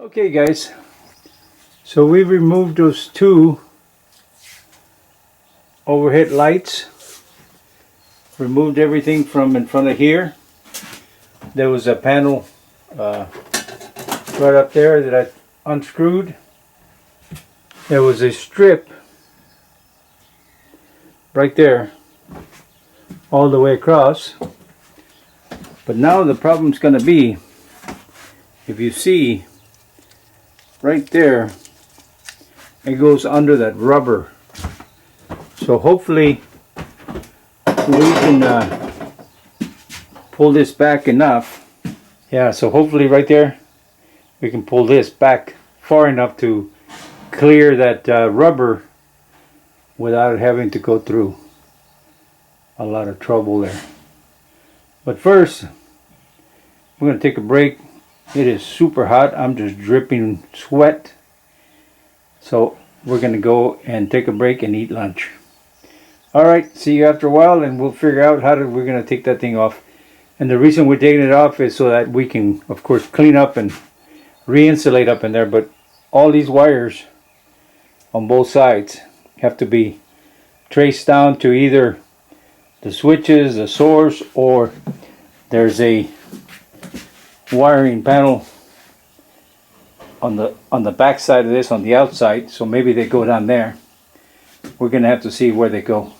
Okay guys, so we've removed those two overhead lights, removed everything from in front of here. There was a panel right up there that I unscrewed. There was a strip right there all the way across, but now the problem's going to be, if you see right there, it goes under that rubber. So hopefully we can pull this back enough. Yeah, so hopefully right there we can pull this back far enough to clear that rubber without having to go through a lot of trouble there. But first, we're going to take a break. It is super hot. I'm just dripping sweat. So we're going to go and take a break and eat lunch. Alright, see you after a while, and we'll figure out how we're going to take that thing off. And the reason we're taking it off is so that we can, of course, clean up and re-insulate up in there. But all these wires on both sides have to be traced down to either the switches, the source, or there's a wiring panel on the back side of this, on the outside, so maybe they go down there. We're gonna have to see where they go,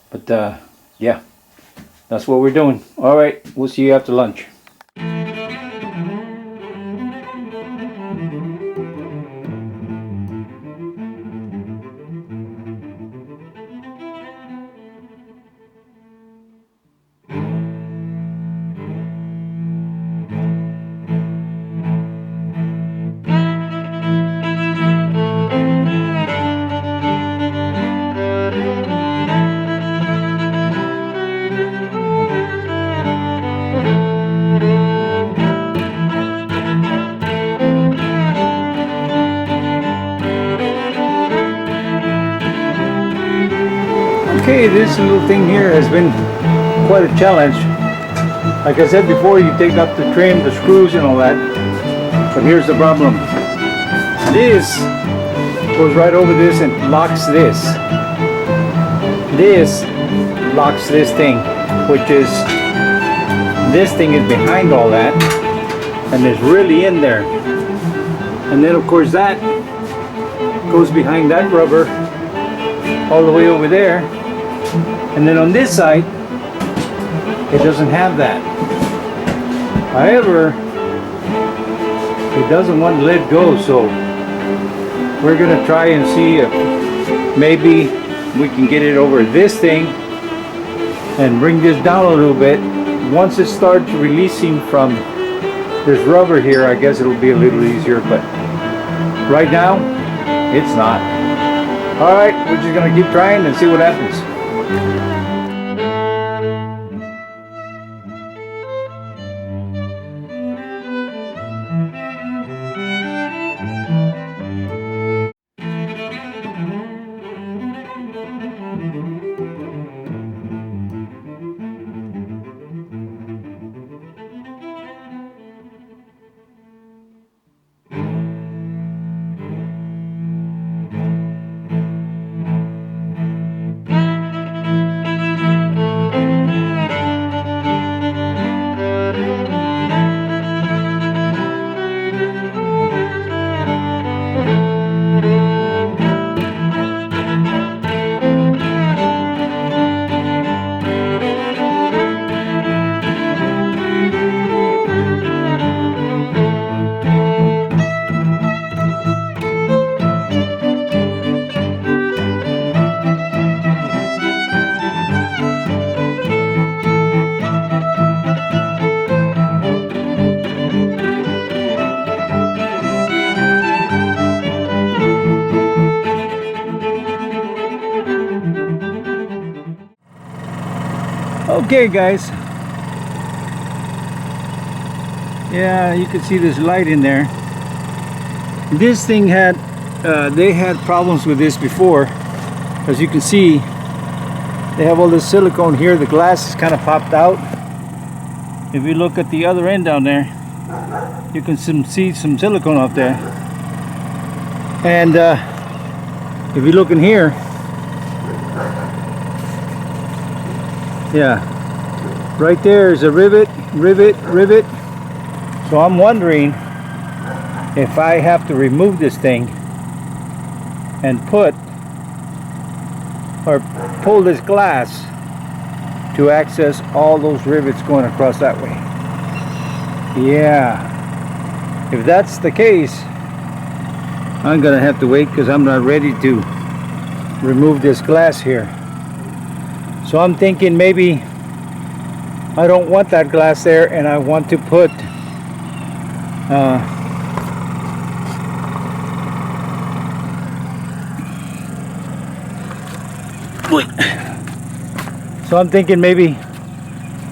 but yeah, that's what we're doing. All right, we'll see you after lunch. Okay, this little thing here has been quite a challenge. Like I said before, you take up the trim, the screws and all that. But here's the problem. This goes right over this and locks this. This locks this thing, which is, this thing is behind all that and is really in there. And then of course that goes behind that rubber all the way over there. And then on this side, it doesn't have that. However, it doesn't want to let go, so we're going to try and see if maybe we can get it over this thing and bring this down a little bit. Once it starts releasing from this rubber here, I guess it'll be a little easier, but right now, it's not. Alright, we're just going to keep trying and see what happens. Okay guys, yeah, you can see this light in there. This thing had they had problems with this before. As you can see, they have all this silicone here. The glass is kind of popped out. If you look at the other end down there, you can see some silicone up there. And if you look in here, yeah, right there is a rivet. So I'm wondering if I have to remove this thing and put or pull this glass to access all those rivets going across that way. Yeah, if that's the case, I'm gonna have to wait because I'm not ready to remove this glass here. So I'm thinking maybe I don't want that glass there, and I want to put so I'm thinking maybe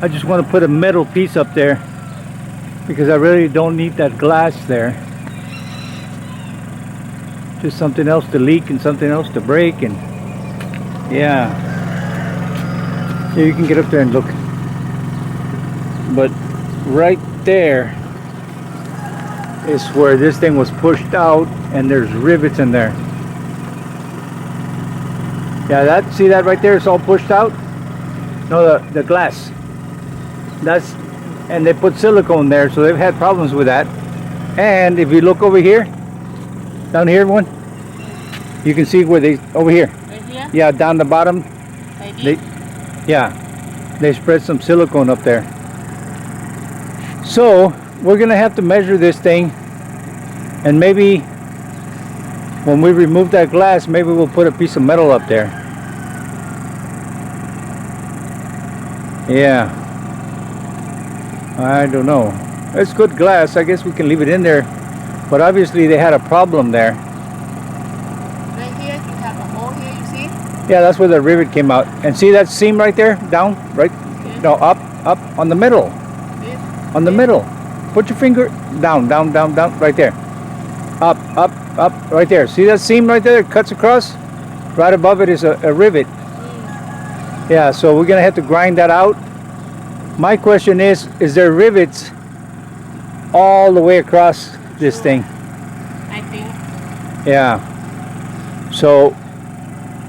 I just want to put a metal piece up there because I really don't need that glass there. Just something else to leak and something else to break, and yeah. Here, you can get up there and look. But right there is where this thing was pushed out, and there's rivets in there. Yeah, see that right there? It's all pushed out. No, the glass. And they put silicone there, so they've had problems with that. And if you look over here, down here, one, you can see where over here. Right here? Yeah, down the bottom. Like They spread some silicone up there. So we're gonna have to measure this thing, and maybe when we remove that glass, maybe we'll put a piece of metal up there. Yeah, I don't know. It's good glass. I guess we can leave it in there, but obviously they had a problem there. right here, you have a hole here, you see? Yeah, that's where the rivet came out. And see that seam right there? Down? Right? Okay. No, up on the middle. This, On the middle. Put your finger down, right there. Up, right there. See that seam right there? It cuts across? Right above it is a rivet. Yeah, so we're gonna have to grind that out. My question is there rivets all the way across this thing? I think. Yeah. So,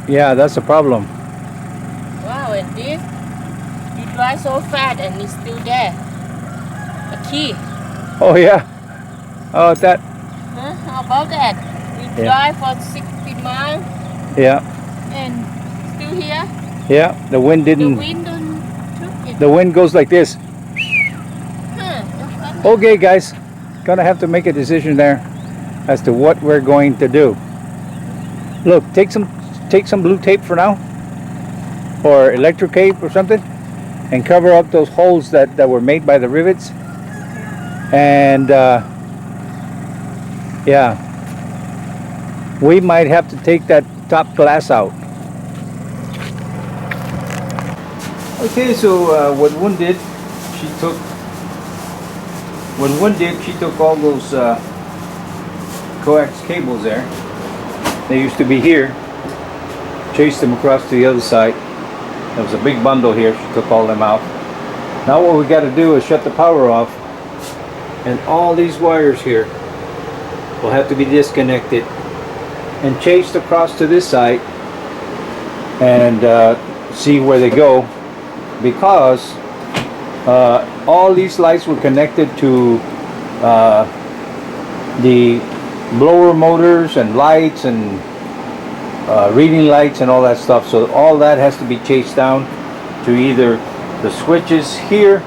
yeah, that's the problem. Wow, and this, you dry so fast and it's still there. A key. Oh yeah. Oh, that. Huh? How about that? You Yeah. drive for 60 miles Yeah. and still here. Yeah. The wind The didn't. wind don't took it. The wind goes like this. Huh? Okay, guys, gonna have to make a decision there as to what we're going to do. Look, take some blue tape for now, or electric tape or something, and cover up those holes that were made by the rivets. And yeah, we might have to take that top glass out. Okay, so what Woon did, she took all those coax cables there. They used to be here, chased them across to the other side. There was a big bundle here. She took all them out. Now what we got to do is shut the power off, and all these wires here will have to be disconnected and chased across to this side and see where they go, because all these lights were connected to the blower motors and lights and reading lights and all that stuff. So all that has to be chased down to either the switches here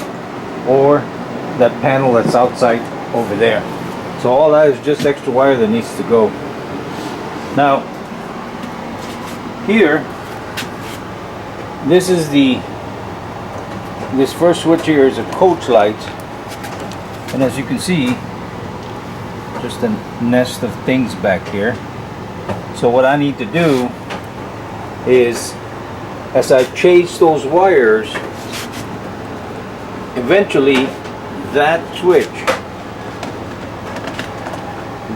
or that panel that's outside over there. So all that is just extra wire that needs to go. Now here, this first switch here is a coach light, and as you can see, just a nest of things back here. So what I need to do is, as I chase those wires, eventually that switch,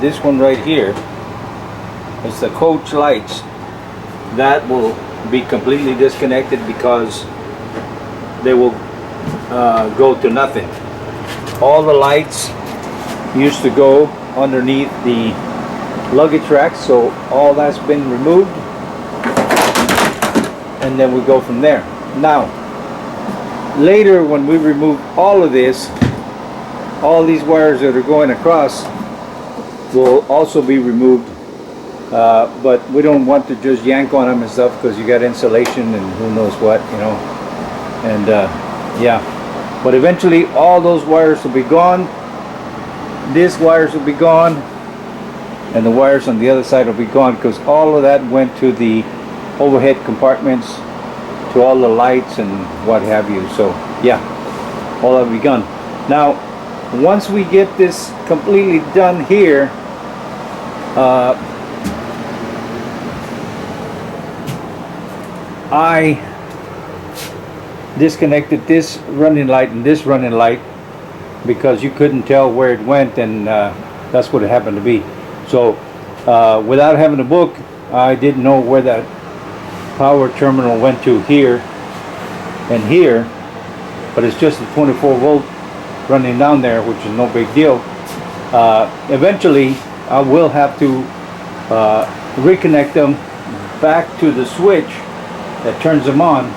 this one right here, it's the coach lights, that will be completely disconnected because they will go to nothing. All the lights used to go underneath the luggage rack, so all that's been removed, and then we go from there. Now later, when we remove all of this, all these wires that are going across will also be removed, but we don't want to just yank on them and stuff, because you got insulation and who knows what, you know. And yeah, but eventually all those wires will be gone. These wires will be gone, and the wires on the other side will be gone, because all of that went to the overhead compartments, to all the lights and what have you. So yeah, all that will be gone. Now once we get this completely done here, I disconnected this running light and this running light, because you couldn't tell where it went, and that's what it happened to be. So without having a book, I didn't know where that power terminal went to here and here, but it's just a 24 volt running down there, which is no big deal. Eventually I will have to reconnect them back to the switch that turns them on,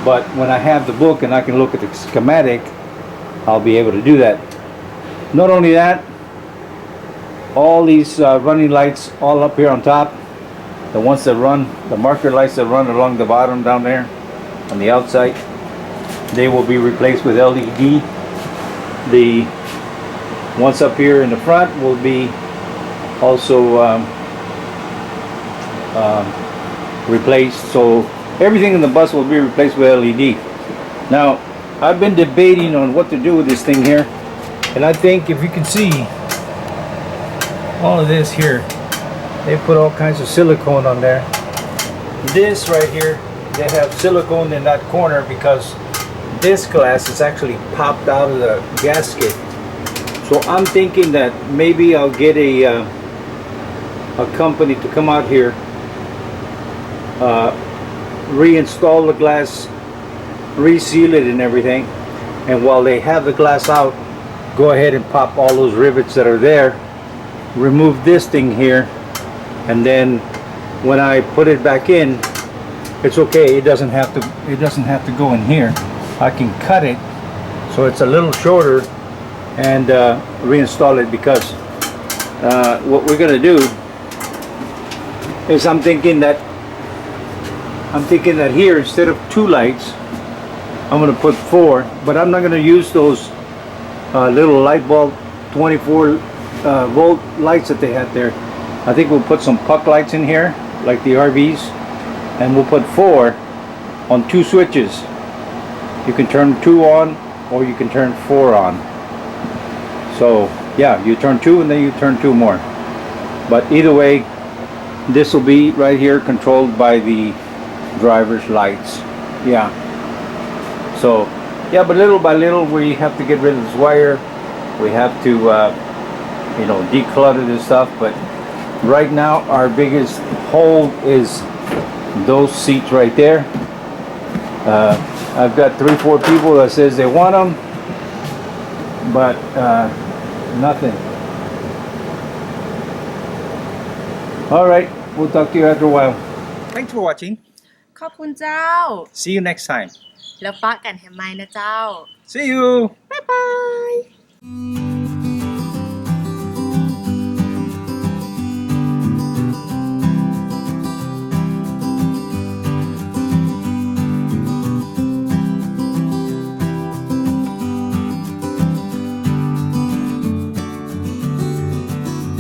but when I have the book and I can look at the schematic, I'll be able to do that. Not only that, all these running lights all up here on top, the ones that run, the marker lights that run along the bottom down there on the outside, they will be replaced with LED. The ones up here in the front will be also replaced. So everything in the bus will be replaced with LED. Now I've been debating on what to do with this thing here, and I think if you can see all of this here, they put all kinds of silicone on there. This right here, they have silicone in that corner because this glass is actually popped out of the gasket. So I'm thinking that maybe I'll get a company to come out here, reinstall the glass, reseal it and everything, and while they have the glass out, go ahead and pop all those rivets that are there, remove this thing here, and then when I put it back in, it's okay. It doesn't have to go in here. I can cut it so it's a little shorter and reinstall it, because what we're gonna do is I'm thinking that here, instead of 2 lights, I'm gonna put 4, but I'm not gonna use those little light bulb 24 volt lights that they had there. I think we'll put some puck lights in here like the RVs, and we'll put 4 on 2 switches. You can turn 2 on, or you can turn 4 on. So yeah, you turn 2 and then you turn 2 more. But either way, this will be right here controlled by the driver's lights. Yeah. So yeah, but little by little we have to get rid of this wire. We have to you know, declutter this stuff. But right now our biggest hole is those seats right there. I've got 3-4 people that says they want them, but nothing. All right, we'll talk to you after a while. Thanks for watching. ขอบคุณเจ้า See you next time. แล้วปะกันแฮมไมนะเจ้า See you.บ๊ายบาย